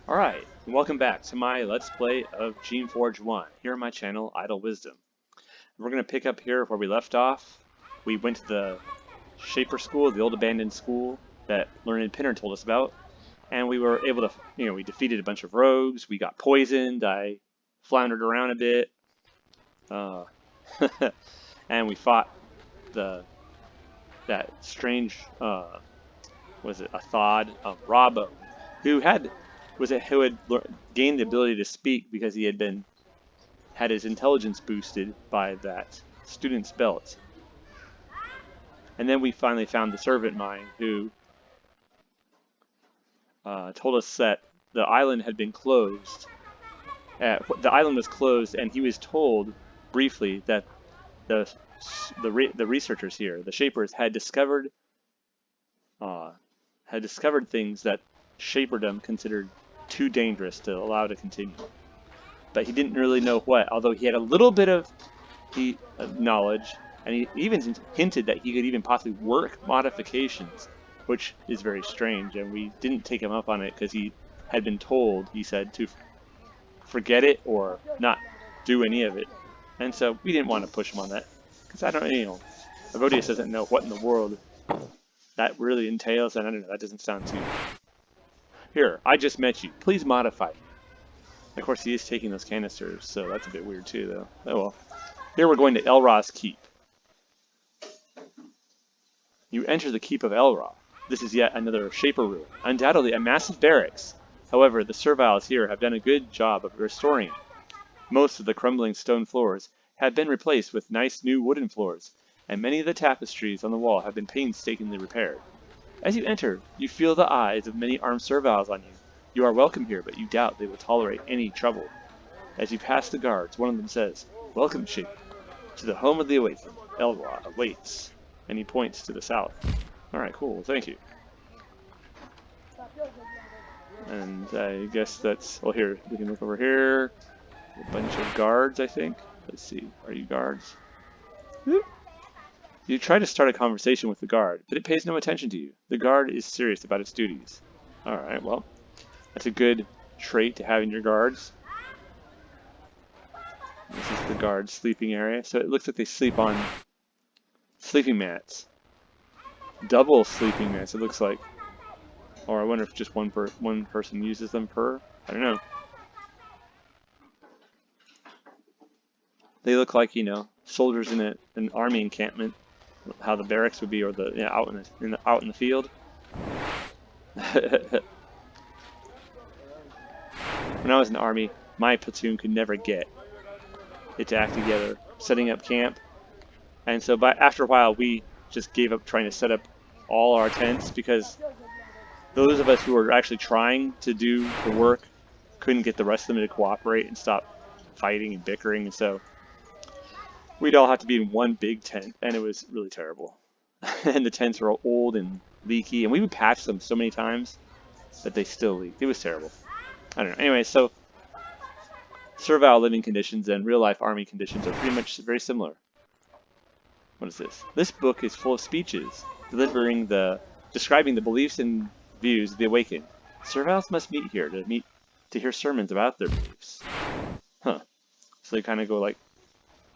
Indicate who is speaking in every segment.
Speaker 1: Alright, and welcome back to my Let's Play of Geneforge 1, here on my channel, Idle Wisdom. We're going to pick up here where we left off. We went to the Shaper School, the old abandoned school that Learned Pinner told us about, and we were able to, we defeated a bunch of rogues, we got poisoned, I floundered around a bit, and we fought that strange, was it a Thod, Robbo, who had gained the ability to speak because he had his intelligence boosted by that student's belt. And then we finally found the servant mine who told us that the island had been closed. The island was closed, and he was told briefly that the researchers here, the Shapers, had discovered things that Shaperdom considered too dangerous to allow to continue. But he didn't really know what, although he had a little bit of knowledge, and he even hinted that he could even possibly work modifications, which is very strange, and we didn't take him up on it because he had been told, he said, to forget it or not do any of it. And so we didn't want to push him on that, because I don't, Evodius doesn't know what in the world that really entails, and I don't know, that doesn't sound too... Here, I just met you. Please modify me. Of course, he is taking those canisters, so that's a bit weird too, though. Oh well. Here we're going to Ellhrah's keep. You enter the keep of Ellhrah. This is yet another Shaper ruin. Undoubtedly a massive barracks. However, the serviles here have done a good job of restoring it. Most of the crumbling stone floors have been replaced with nice new wooden floors, and many of the tapestries on the wall have been painstakingly repaired. As you enter, you feel the eyes of many armed serviles on you. You are welcome here, but you doubt they will tolerate any trouble. As you pass the guards, one of them says, "Welcome, Shaper, to the home of the awakened. Ellhrah awaits." And he points to the south. Alright, cool, thank you. And I guess that's... Well, here, we can look over here. A bunch of guards, I think. Let's see, are you guards? Whoop. You try to start a conversation with the guard, but it pays no attention to you. The guard is serious about its duties. Alright, well, that's a good trait to have in your guards. This is the guard's sleeping area. So it looks like they sleep on sleeping mats. Double sleeping mats, it looks like. Or I wonder if just one person uses them per? I don't know. They look like, soldiers in an army encampment. How the barracks would be, or the out in the field. When I was in the army, my platoon could never get it to act together, setting up camp, and so after a while we just gave up trying to set up all our tents because those of us who were actually trying to do the work couldn't get the rest of them to cooperate and stop fighting and bickering, and so we'd all have to be in one big tent, and it was really terrible. And the tents were all old and leaky, and we would patch them so many times that they still leaked. It was terrible. I don't know. Anyway, so servile living conditions and real-life army conditions are pretty much very similar. What is this? This book is full of speeches, describing the beliefs and views of the awakened. Serviles must meet here to hear sermons about their beliefs. Huh. So they kind of go like,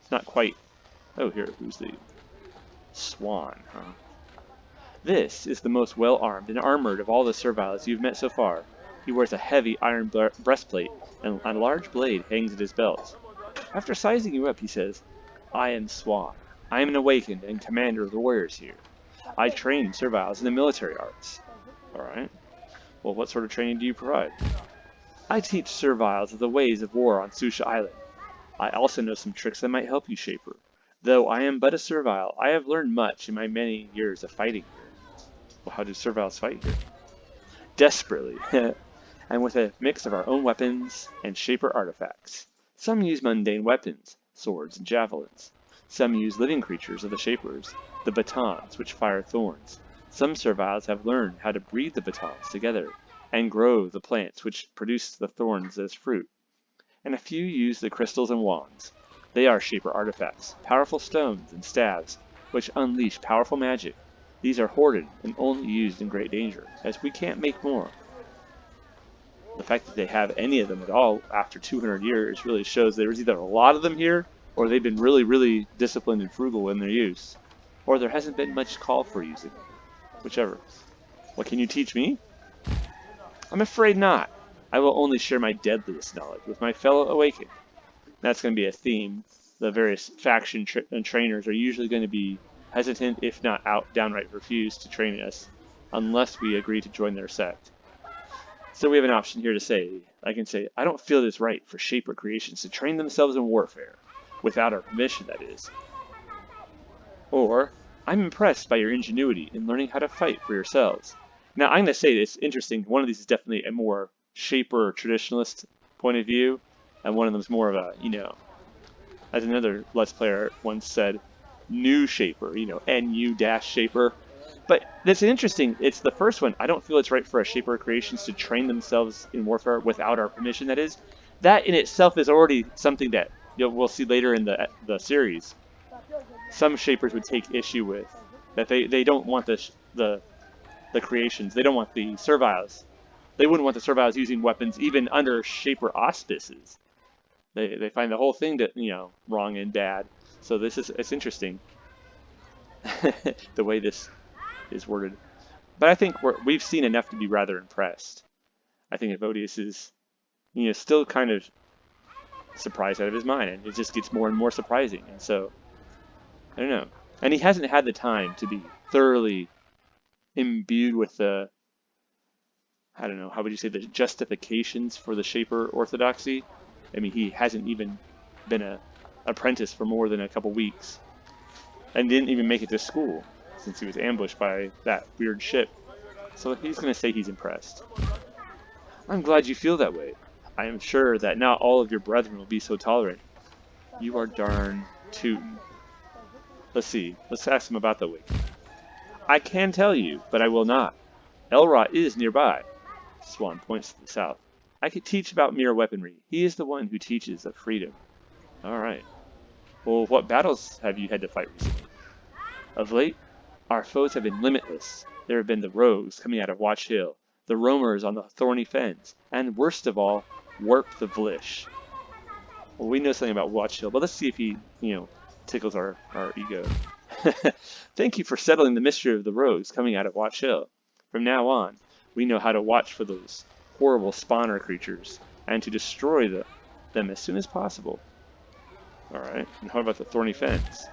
Speaker 1: it's not quite... Oh, here, who's the swan, huh? This is the most well-armed and armored of all the serviles you've met so far. He wears a heavy iron breastplate, and a large blade hangs at his belt. After sizing you up, he says, "I am Swan. I am an awakened and commander of the warriors here. I train serviles in the military arts." Alright. Well, what sort of training do you provide? "I teach serviles of the ways of war on Sucia Island. I also know some tricks that might help you, Shaper. Though I am but a servile, I have learned much in my many years of fighting here." Well, how do serviles fight here? "Desperately, and with a mix of our own weapons and Shaper artifacts. Some use mundane weapons, swords and javelins. Some use living creatures of the Shapers, the batons, which fire thorns. Some serviles have learned how to breed the batons together and grow the plants which produce the thorns as fruit. And a few use the crystals and wands. They are Shaper artifacts, powerful stones and staves, which unleash powerful magic. These are hoarded and only used in great danger, as we can't make more." The fact that they have any of them at all after 200 years really shows there was either a lot of them here, or they've been really, really disciplined and frugal in their use, or there hasn't been much call for using them. Whichever. What can you teach me? I'm afraid not. I will only share my deadliest knowledge with my fellow Awakened. That's going to be a theme. The various faction trainers are usually going to be hesitant, if not downright refuse to train us, unless we agree to join their sect. So we have an option here to say, I can say, I don't feel it is right for Shaper creations to train themselves in warfare, without our permission, that is. Or, I'm impressed by your ingenuity in learning how to fight for yourselves. Now, I'm going to say it's interesting. One of these is definitely a more Shaper traditionalist point of view, and one of them is more of a, as another Let's Player once said, new Shaper, NU-Shaper. But that's interesting. It's the first one. I don't feel it's right for our Shaper creations to train themselves in warfare without our permission, that is. That in itself is already something that we'll see later in the series. Some Shapers would take issue with. That they don't want the creations. They don't want the serviles. They wouldn't want the serviles using weapons even under Shaper auspices. They find the whole thing wrong and bad. So it's interesting the way this is worded. But I think we've seen enough to be rather impressed. I think Evodius is still kind of surprised out of his mind, and it just gets more and more surprising. And so I don't know. And he hasn't had the time to be thoroughly imbued with the, I don't know, how would you say, the justifications for the Shaper orthodoxy. I mean, he hasn't even been an apprentice for more than a couple weeks, and didn't even make it to school since he was ambushed by that weird ship. So he's going to say he's impressed. I'm glad you feel that way. I am sure that not all of your brethren will be so tolerant. You are darn tootin'. Let's see. Let's ask him about the wig. I can tell you, but I will not. Ellhrah is nearby. Swan points to the south. I could teach about mere weaponry. He is the one who teaches of freedom. Alright. Well, what battles have you had to fight recently? Of late, our foes have been limitless. There have been the rogues coming out of Watch Hill, the roamers on the thorny fens, and worst of all, Warp the Vlish. Well, we know something about Watch Hill, but let's see if he, tickles our ego. Thank you for settling the mystery of the rogues coming out of Watch Hill. From now on, we know how to watch for those horrible spawner creatures, and to destroy them as soon as possible. Alright, and how about the thorny fens?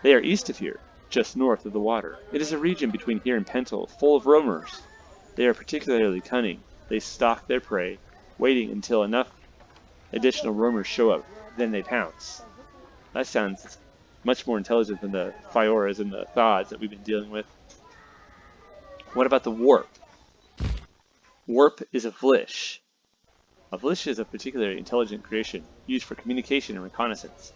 Speaker 1: They are east of here, just north of the water. It is a region between here and Pentel, full of roamers. They are particularly cunning. They stalk their prey, waiting until enough additional roamers show up, then they pounce. That sounds much more intelligent than the Fioras and the Thods that we've been dealing with. What about the Warp? Warp is a Vlish. A Vlish is a particularly intelligent creation, used for communication and reconnaissance.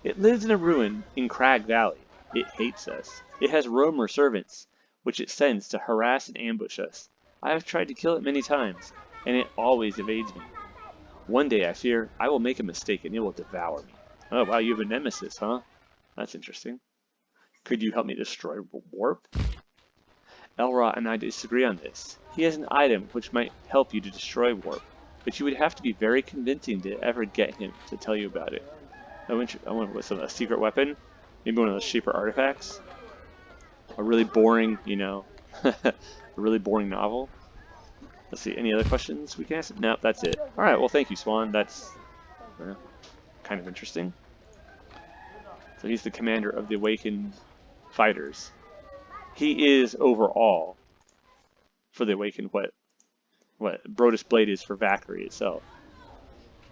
Speaker 1: It lives in a ruin in Crag Valley. It hates us. It has roamer servants, which it sends to harass and ambush us. I have tried to kill it many times, and it always evades me. One day, I fear, I will make a mistake and it will devour me. Oh wow, you have a nemesis, huh? That's interesting. Could you help me destroy Warp? Ellhrah and I disagree on this. He has an item which might help you to destroy Warp, but you would have to be very convincing to ever get him to tell you about it. I wonder what's a secret weapon? Maybe one of those Shaper artifacts? A really boring, a really boring novel? Let's see, any other questions we can ask? No, that's it. Alright, well thank you, Swan. That's kind of interesting. So he's the commander of the Awakened Fighters. He is overall for the Awakened what Brodus Blade is for Valkyrie itself.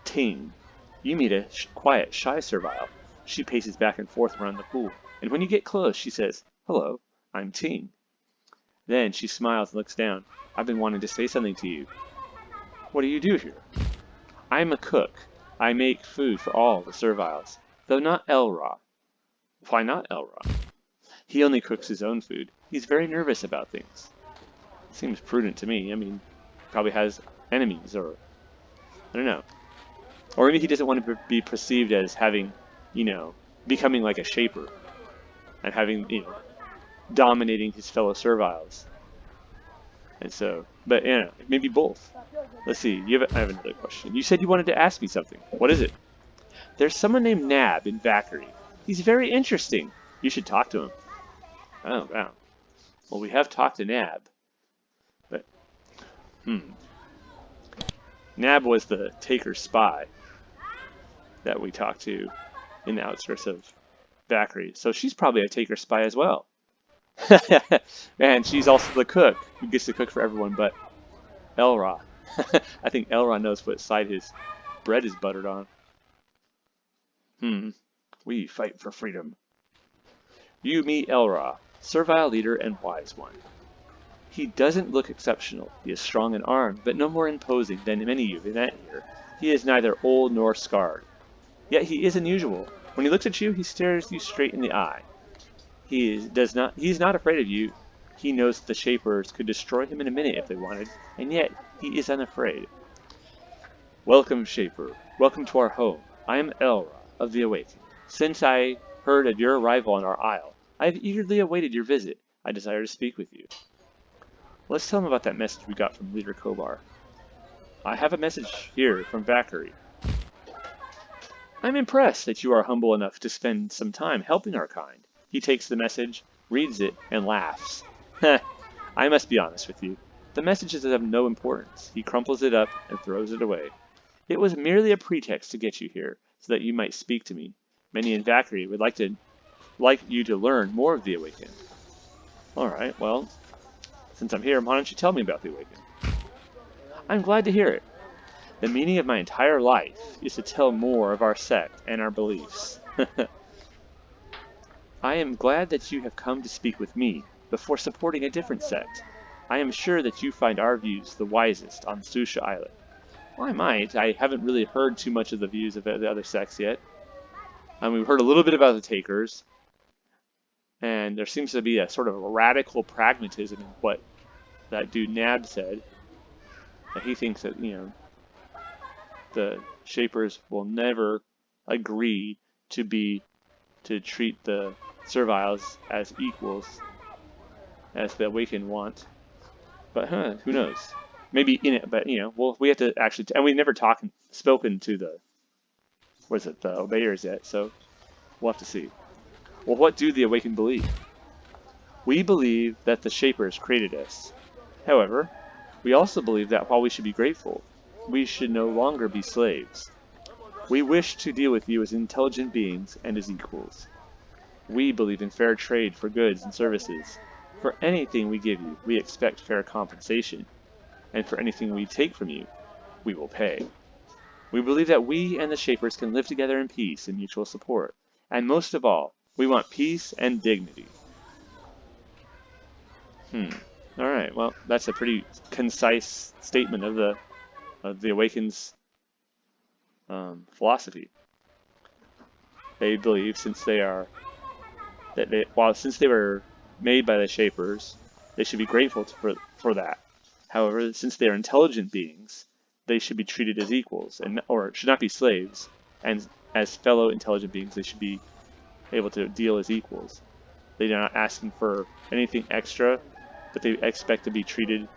Speaker 1: Ting. You meet a quiet, shy servile. She paces back and forth around the pool, and when you get close, she says, "Hello, I'm Ting." Then she smiles and looks down. I've been wanting to say something to you. What do you do here? I'm a cook. I make food for all the serviles, though not Ellhrah. Why not Ellhrah? He only cooks his own food. He's very nervous about things. Seems prudent to me. I mean, probably has enemies, or I don't know. Or maybe he doesn't want to be perceived as having, becoming like a Shaper, and having, dominating his fellow serviles. And so, but you know, maybe both. Let's see. I have another question. You said you wanted to ask me something. What is it? There's someone named Nab in Vakari. He's very interesting. You should talk to him. Oh, wow. Well, we have talked to Nab. But, Nab was the Taker spy that we talked to in the outskirts of Vakari. So she's probably a Taker spy as well. And she's also the cook who gets to cook for everyone but Ellhrah. I think Ellhrah knows what side his bread is buttered on. We fight for freedom. You meet Ellhrah, servile leader and wise one. He doesn't look exceptional. He is strong and armed, but no more imposing than many you've met here. He is neither old nor scarred. Yet he is unusual. When he looks at you, he stares you straight in the eye. He is not afraid of you. He knows that the Shapers could destroy him in a minute if they wanted, and yet he is unafraid. Welcome, Shaper. Welcome to our home. I am Ellhrah of the Awakened. Since I heard of your arrival on our isle, I have eagerly awaited your visit. I desire to speak with you. Let's tell him about that message we got from Leader Kobar. I have a message here from Vakari. I'm impressed that you are humble enough to spend some time helping our kind. He takes the message, reads it, and laughs. I must be honest with you. The message is of no importance. He crumples it up and throws it away. It was merely a pretext to get you here, so that you might speak to me. Many in Vakari would like you to learn more of the Awakened. Alright, well, since I'm here, why don't you tell me about the Awakened? I'm glad to hear it. The meaning of my entire life is to tell more of our sect and our beliefs. I am glad that you have come to speak with me before supporting a different sect. I am sure that you find our views the wisest on Sucia Island. Well, I might. I haven't really heard too much of the views of the other sects yet. We've heard a little bit about the Takers, and there seems to be a sort of radical pragmatism in what that dude Nab said. That he thinks that, you know, the Shapers will never agree to treat the Serviles as equals, as the Awakened want. But who knows? Maybe in it, but you know, well, we have to actually, and we've never spoken to the Obeyers yet, so we'll have to see. Well, what do the Awakened believe? We believe that the Shapers created us. However, we also believe that while we should be grateful, we should no longer be slaves. We wish to deal with you as intelligent beings and as equals. We believe in fair trade for goods and services. For anything we give you, we expect fair compensation. And for anything we take from you, we will pay. We believe that we and the Shapers can live together in peace and mutual support. And most of all, we want peace and dignity. Alright, well, that's a pretty concise statement of the Awakened's philosophy. They believe since they were made by the Shapers, they should be grateful for that. However, since they are intelligent beings, they should be treated as equals, or should not be slaves. And as fellow intelligent beings, they should be able to deal as equals. They're not asking for anything extra, but they expect to be treated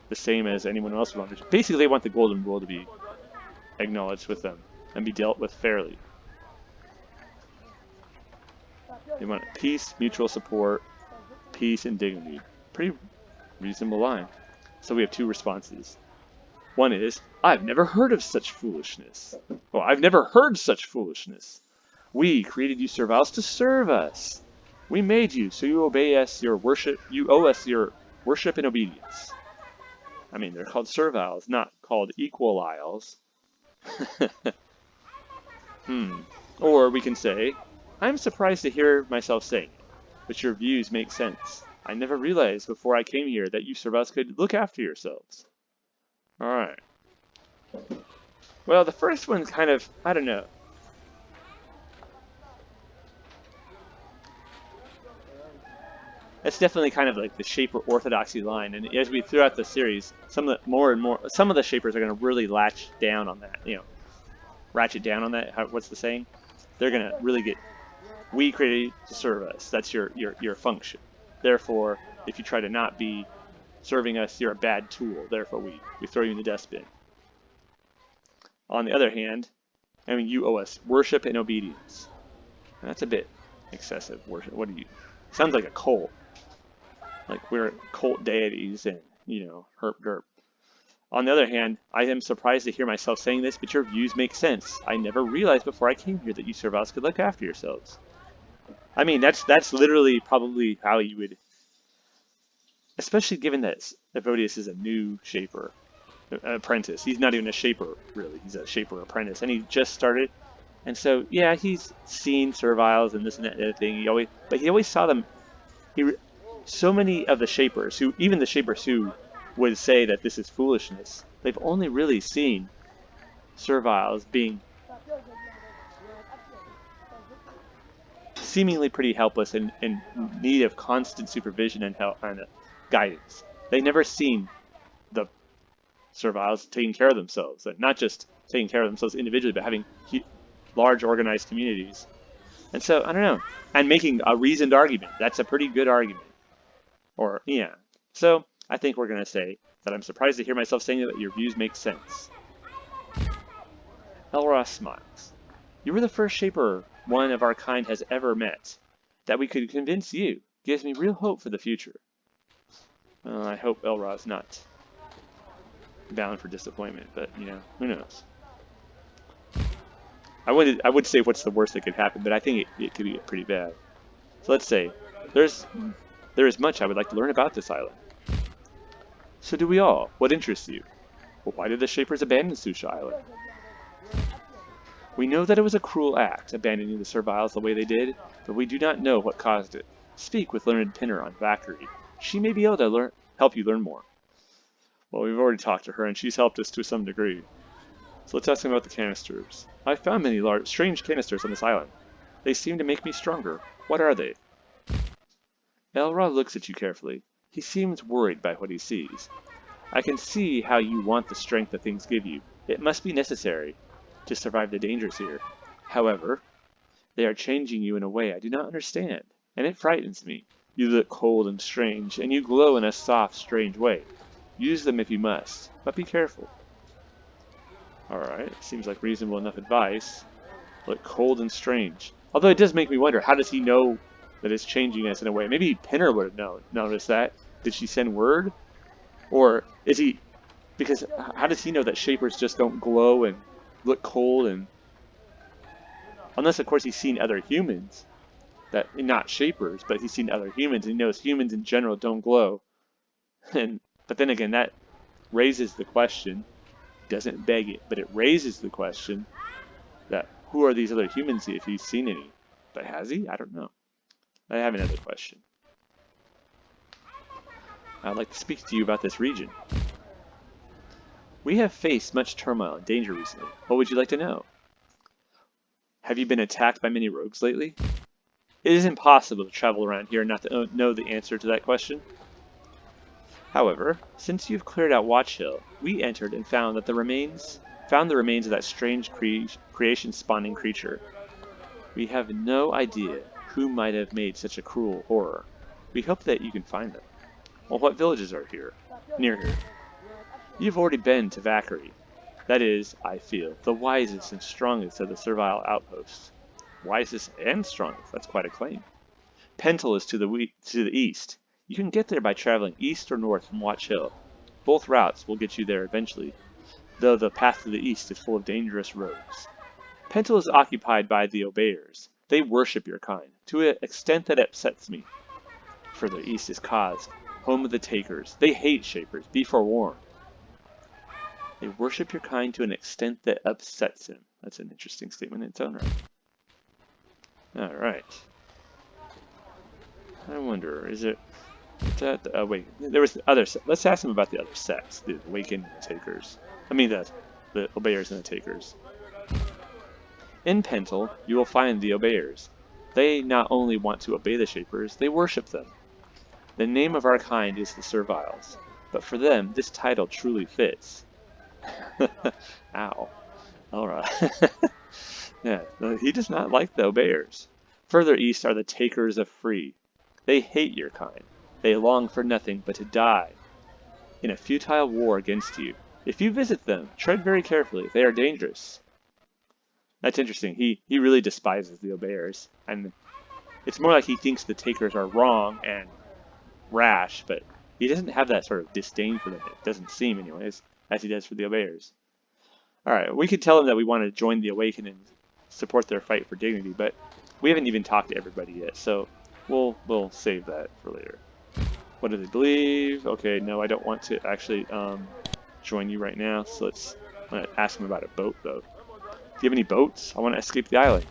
Speaker 1: the same as anyone else would want. Basically, they want the golden rule to be acknowledged with them and be dealt with fairly. They want peace, mutual support, peace, and dignity. Pretty reasonable line. So we have two responses. One is, I've never heard of such foolishness. Well, I've never heard such foolishness. We created you serviles to serve us. We made you, so you obey us your worship. You owe us your worship and obedience. I mean, they're called serviles, not called equaliles. Or we can say, I'm surprised to hear myself saying it, but your views make sense. I never realized before I came here that you serviles could look after yourselves. Alright. Well, the first one's kind of, I don't know. That's definitely kind of like the Shaper orthodoxy line, and as we throughout the series, some of the Shapers are going to really latch down on that, you know, ratchet down on that. What's the saying? They're going to really get, we created to serve us. That's your function. Therefore, if you try to not be serving us, you're a bad tool, therefore we throw you in the dustbin. On the other hand, I mean, you owe us worship and obedience. And that's a bit excessive. Worship. What do you? Sounds like a cult. Like we're cult deities and, herp derp. On the other hand, I am surprised to hear myself saying this, but your views make sense. I never realized before I came here that you serviles could look after yourselves. I mean, that's literally probably how you would, especially given that Evodius is a new shaper apprentice. He's not even a shaper, really. He's a shaper apprentice, and he just started. And so, yeah, he's seen serviles and this and that and other thing. But he always saw them. So many of the shapers, even the shapers who would say that this is foolishness, they've only really seen serviles being seemingly pretty helpless and in need of constant supervision and help and guidance. They've never seen the serviles taking care of themselves, and not just taking care of themselves individually, but having large organized communities. And so, I don't know, and making a reasoned argument. That's a pretty good argument. Or, yeah. So, I think we're going to say that I'm surprised to hear myself saying that your views make sense. Ellhrah smiles. You were the first shaper one of our kind has ever met. That we could convince you gives me real hope for the future. I hope Ellhrah's not bound for disappointment, but, who knows. I would say what's the worst that could happen, but I think it could be pretty bad. So let's say, there is much I would like to learn about this island. So do we all. What interests you? Well, why did the Shapers abandon Sucia Island? We know that it was a cruel act, abandoning the serviles the way they did, but we do not know what caused it. Speak with learned Pinner on Valkyrie. She may be able to help you learn more. Well, we've already talked to her, and she's helped us to some degree. So let's ask him about the canisters. I found many strange canisters on this island. They seem to make me stronger. What are they? Ellhrah looks at you carefully. He seems worried by what he sees. I can see how you want the strength that things give you. It must be necessary to survive the dangers here. However, they are changing you in a way I do not understand, and it frightens me. You look cold and strange, and you glow in a soft, strange way. Use them if you must, but be careful. Alright, seems like reasonable enough advice. Look cold and strange. Although it does make me wonder, how does he know that it's changing us in a way? Maybe Pinner would have noticed that. Did she send word? Or is he... Because how does he know that shapers just don't glow and look cold and... Unless, of course, he's seen other humans. Not shapers, but he's seen other humans, and he knows humans in general don't glow. But then again, that raises the question... Doesn't beg it, but it raises the question that who are these other humans if he's seen any? But has he? I don't know. I have another question. I'd like to speak to you about this region. We have faced much turmoil and danger recently. What would you like to know? Have you been attacked by many rogues lately? It is impossible to travel around here and not to know the answer to that question. However, since you've cleared out Watch Hill, we entered and found the remains of that strange creation-spawning creature. We have no idea who might have made such a cruel horror. We hope that you can find them. Well, what villages are near here? You've already been to Valkyrie. That is, I feel, the wisest and strongest of the servile outposts. Wisest and strongest, that's quite a claim. Pentel is to the east. You can get there by traveling east or north from Watch Hill. Both routes will get you there eventually, though the path to the east is full of dangerous roads. Pentel is occupied by the Obeyers. They worship your kind, to an extent that upsets me. Further east is Kaz, home of the Takers. They hate Shapers, be forewarned. They worship your kind to an extent that upsets him. That's an interesting statement in its own right. Alright. I wonder, is it... wait, there was the other... Let's ask him about the other sects, the Awakened and the Takers. I mean, the Obeyers and the Takers. In Pentel, you will find the Obeyers. They not only want to obey the Shapers, they worship them. The name of our kind is the Serviles, but for them, this title truly fits. Ow. Alright. Yeah, he does not like the Obeyers. Further east are the Takers of Free. They hate your kind. They long for nothing but to die. in a futile war against you. If you visit them, tread very carefully. They are dangerous. That's interesting. He really despises the Obeyers, and it's more like he thinks the Takers are wrong and rash, but he doesn't have that sort of disdain for them. It doesn't seem, anyways, as he does for the Obeyers. Alright, we could tell them that we want to join the Awakened and support their fight for dignity, but we haven't even talked to everybody yet, so we'll save that for later. What do they believe? Okay, no, I don't want to actually join you right now, so I'm going to ask them about a boat, though. Do you have any boats? I want to escape the island.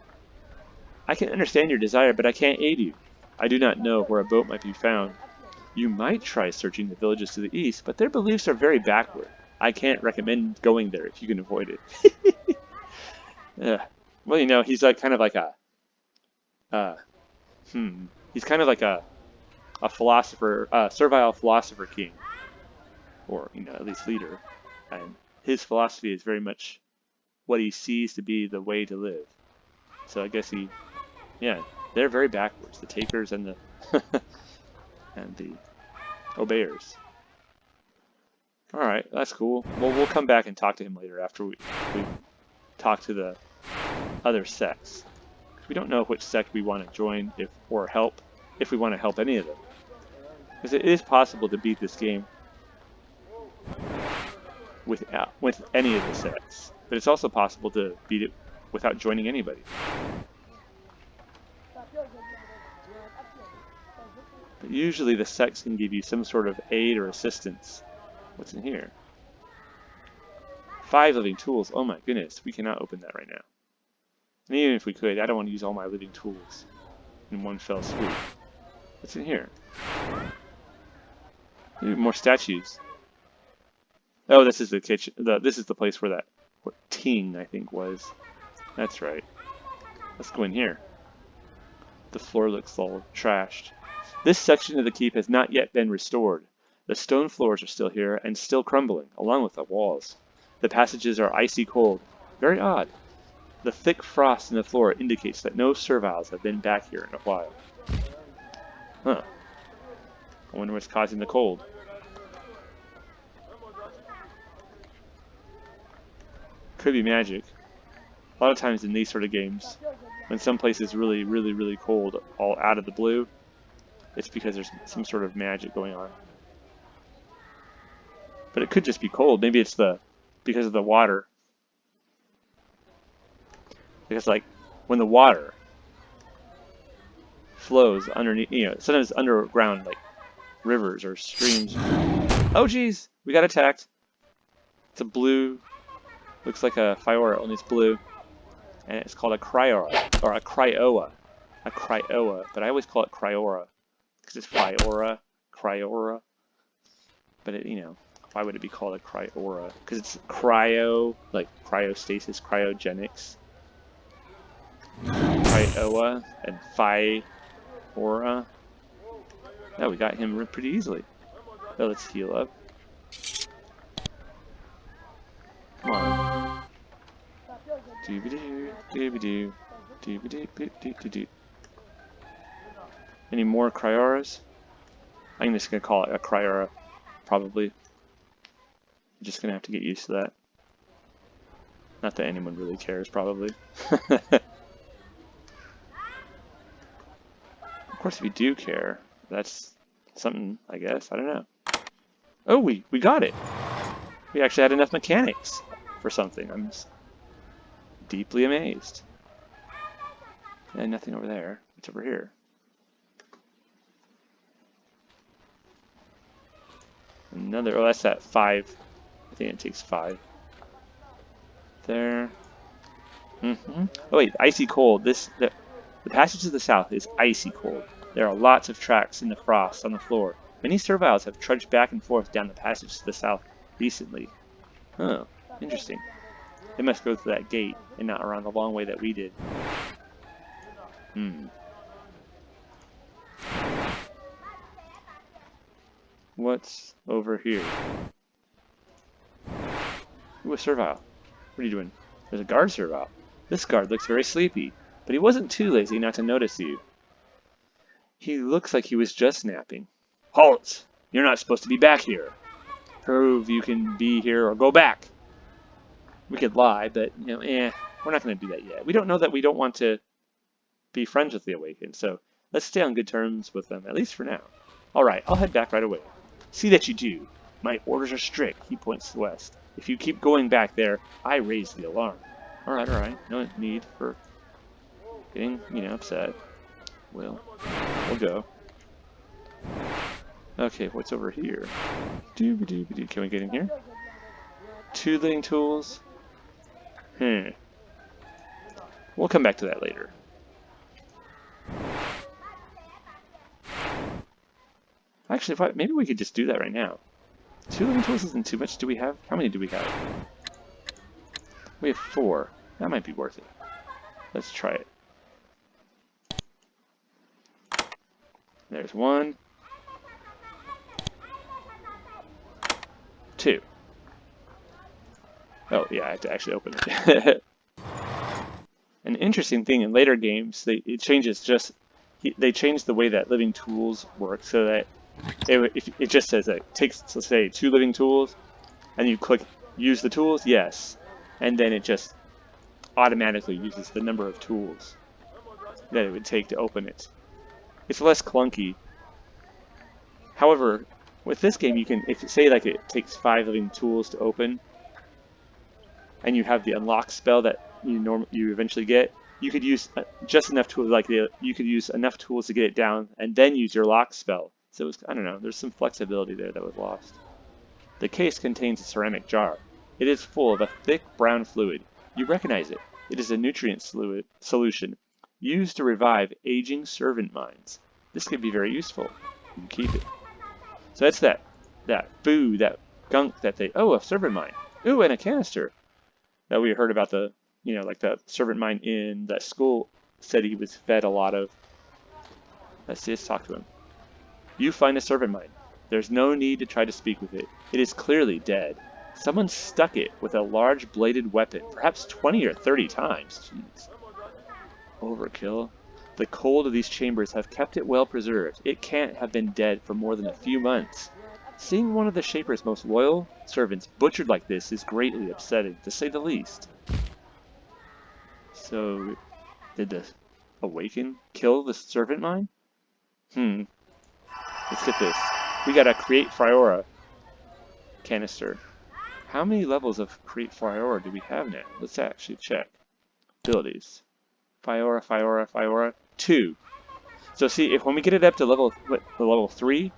Speaker 1: I can understand your desire, but I can't aid you. I do not know where a boat might be found. You might try searching the villages to the east, but their beliefs are very backward. I can't recommend going there if you can avoid it. Well, you know, he's like kind of like he's kind of like a philosopher, servile philosopher king, or you know, at least leader, and his philosophy is very much what he sees to be the way to live. So I guess yeah, they're very backwards, the Takers and the and the Obeyers. All right, that's cool. Well, we'll come back and talk to him later after we talk to the other sects. We don't know which sect we want to join or help, if we want to help any of them. Because it is possible to beat this game with any of the sects, but it's also possible to beat it without joining anybody. But usually the sects can give you some sort of aid or assistance. What's in here? 5 living tools. Oh my goodness, we cannot open that right now. And even if we could, I don't want to use all my living tools in one fell swoop. What's in here? Ooh, more statues. Oh, this is the kitchen. This is the place where Ting, I think, was. That's right. Let's go in here. The floor looks all trashed. This section of the keep has not yet been restored. The stone floors are still here and still crumbling, along with the walls. The passages are icy cold. Very odd. The thick frost in the floor indicates that no serviles have been back here in a while. Huh. I wonder what's causing the cold. Could be magic. A lot of times in these sort of games, when some place is really, really, really cold, all out of the blue, it's because there's some sort of magic going on. But it could just be cold. Maybe it's because of the water. Because like when the water flows underneath, you know, sometimes underground like rivers or streams. Oh geez, we got attacked. It's a blue, looks like a Fiora, only it's blue, and it's called a Cryora or a Cryoa, but I always call it Cryora because it's Cryora. But it, you know, why would it be called a Cryora? Because it's cryo, like cryostasis, cryogenics. Cryoa and Fiora. Yeah, we got him pretty easily. Oh, let's heal up. Come on. Doobie-doo, doobie-doo, doobie-doo-doo-doo-doo. Any more Cryoras? I'm just gonna call it a Cryora, probably. I'm just gonna have to get used to that. Not that anyone really cares, probably. Of course, if you do care, that's something, I guess. I don't know. Oh, we got it. We actually had enough mechanics for something. I'm just deeply amazed. And nothing over there. It's over here. Another. Oh, that's that 5. I think it takes 5. There. Oh wait, icy cold. The passage to the south is icy cold. There are lots of tracks in the frost on the floor. Many serviles have trudged back and forth down the passage to the south recently. Oh, interesting. They must go through that gate and not around the long way that we did. What's over here? Ooh, a servile. What are you doing? There's a guard servile. This guard looks very sleepy, but he wasn't too lazy not to notice you. He looks like he was just napping. Halt! You're not supposed to be back here. prove you can be here or go back. We could lie, but, you know, we're not going to do that yet. We don't know that we don't want to be friends with the Awakened, so let's stay on good terms with them, at least for now. Alright, I'll head back right away. See that you do. My orders are strict, he points to the west. If you keep going back there, I raise the alarm. Alright. No need for getting, upset. We'll go. Okay, what's over here? Dooby-dooby-doo. Can we get in here? 2 living tools. We'll come back to that later. Actually, maybe we could just do that right now. 2 living tools isn't too much. Do we have? How many do we have? We have 4. That might be worth it. Let's try it. There's 1. 2. Oh, yeah, I have to actually open it. An interesting thing in later games, they change the way that living tools work so that if it just says that it takes, let's say, 2 living tools, and you click use the tools, yes, and then it just automatically uses the number of tools that it would take to open it. It's less clunky. However, with this game, you can, if say like it takes 5 living tools to open, and you have the unlock spell that you eventually get, you could use just enough tools, you could use enough tools to get it down, and then use your lock spell. So it was, I don't know, there's some flexibility there that was lost. The case contains a ceramic jar. It is full of a thick brown fluid. You recognize it. It is a nutrient solution used to revive aging servant minds. This could be very useful. You can keep it. So that's that food, that gunk that they... Oh, a servant mind. Ooh, and a canister. That we heard about the, like the servant mind in that school said he was fed a lot of. Let's just talk to him. You find a servant mind. There's no need to try to speak with it. It is clearly dead. Someone stuck it with a large bladed weapon, perhaps 20 or 30 times. Jeez. Overkill. The cold of these chambers have kept it well preserved. It can't have been dead for more than a few months. Seeing one of the Shaper's most loyal servants butchered like this is greatly upsetting, to say the least. So, did the Awaken kill the servant mine? Let's get this. We got a Create Friora canister. How many levels of Create Friora do we have now? Let's actually check. Abilities. Friora. 2. So see, if when we get it up to level 3,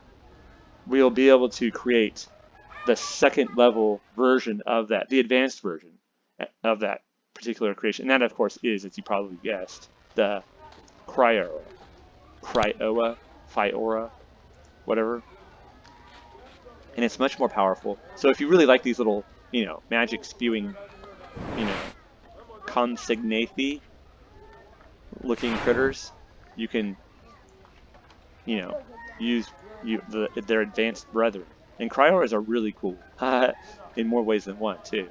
Speaker 1: we'll be able to create the second level version of that, the advanced version of that particular creation. And that, of course, is, as you probably guessed, the Friora, whatever. And it's much more powerful. So if you really like these little, magic spewing, consignathy looking critters, you can, use their advanced brethren. And cryoras are really cool. In more ways than one, too.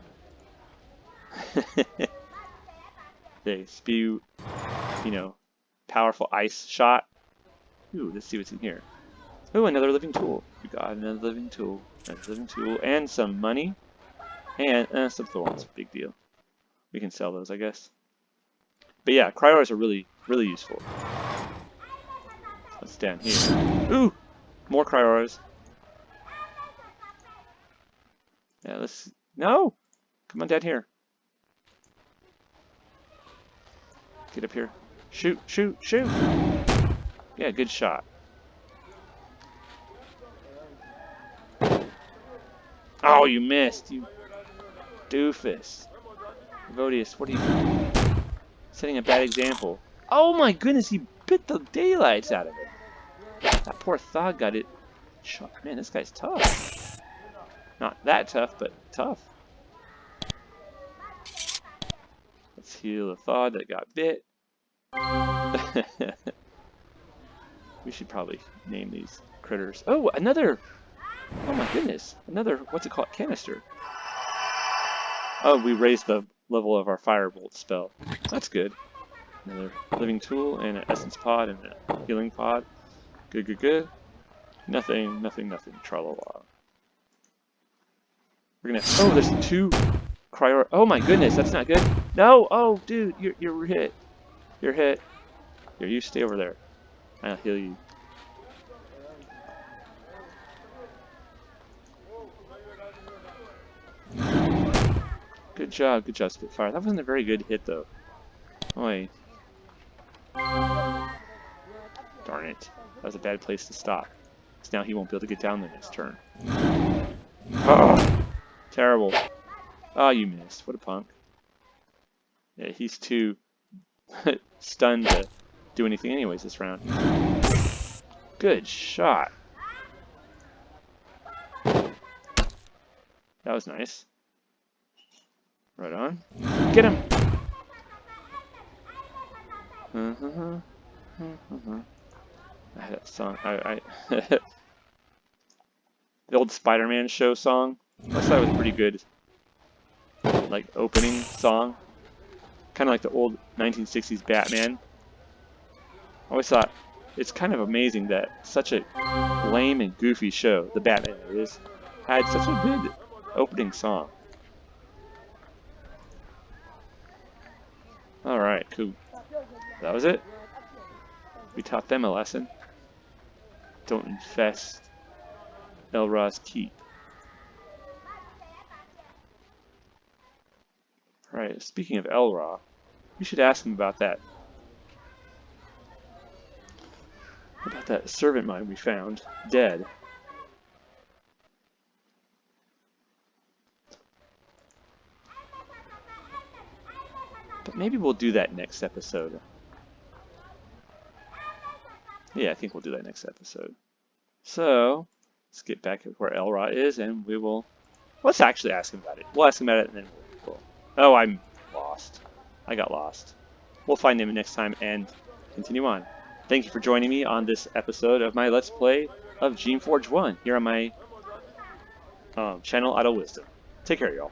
Speaker 1: They spew, powerful ice shot. Ooh, let's see what's in here. Ooh, another living tool. We got another living tool. And some money. And some thorns. Big deal. We can sell those, I guess. But yeah, cryoras are really, really useful. Let's stand here. Ooh! More cryoras. Yeah, let's... No! Come on down here. Get up here. Shoot! Yeah, good shot. Oh, you missed, you doofus. Vodius, what are you... Setting a bad example. Oh my goodness, he bit the daylights out of it. That poor Thog got it. Man, this guy's tough. Not that tough, but tough. Let's heal the Thog that got bit. We should probably name these critters. Oh, another! Oh my goodness. Another, what's it called? Canister. Oh, we raised the level of our firebolt spell. That's good. Another living tool and an essence pod and a healing pod. Good. Nothing. Tra-la-la. We're gonna. Oh, there's 2 cryo. Oh my goodness, that's not good. No. Oh, dude, you're hit. You're hit. Here, you stay over there. I'll heal you. Good job, Spitfire. That wasn't a very good hit though. Oi. Darn it. That was a bad place to stop. Because now he won't be able to get down there next turn. Oh, terrible. Oh, you missed. What a punk. Yeah, he's too stunned to do anything anyways this round. Good shot. That was nice. Right on. Get him! I had that song. The old Spider-Man show song. I thought it was a pretty good, like, opening song. Kind of like the old 1960s Batman. I always thought it's kind of amazing that such a lame and goofy show, the Batman is, had such a good opening song. Alright, cool. That was it. We taught them a lesson. Don't infest Ellhrah's keep. Alright, speaking of Ellhrah, we should ask him about that. About that servant mine we found, dead. But maybe we'll do that next episode. Yeah, I think we'll do that next episode. So, let's get back to where Ellhrah is, and we will... Let's actually ask him about it. We'll ask him about it, and then we'll... Oh, I'm lost. I got lost. We'll find him next time and continue on. Thank you for joining me on this episode of my Let's Play of Geneforge 1 here on my channel, Idle Wisdom. Take care, y'all.